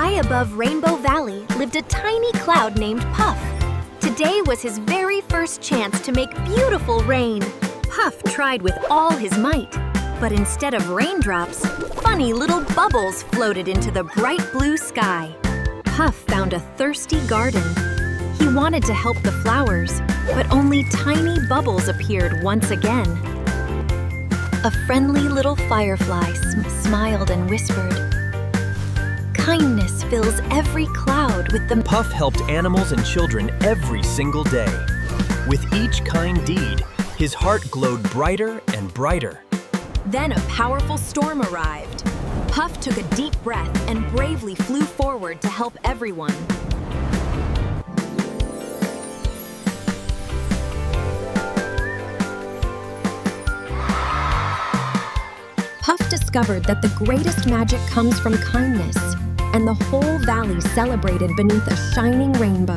High above Rainbow Valley lived a tiny cloud named Puff. Today was his very first chance to make beautiful rain. Puff tried with all his might, but instead of raindrops, funny little bubbles floated into the bright blue sky. Puff found a thirsty garden. He wanted to help the flowers, but only tiny bubbles appeared once again. A friendly little firefly smiled and whispered, "Kindness fills every cloud with the..." Puff helped animals and children every single day. With each kind deed, his heart glowed brighter and brighter. Then a powerful storm arrived. Puff took a deep breath and bravely flew forward to help everyone. Puff discovered that the greatest magic comes from kindness, and the whole valley celebrated beneath a shining rainbow.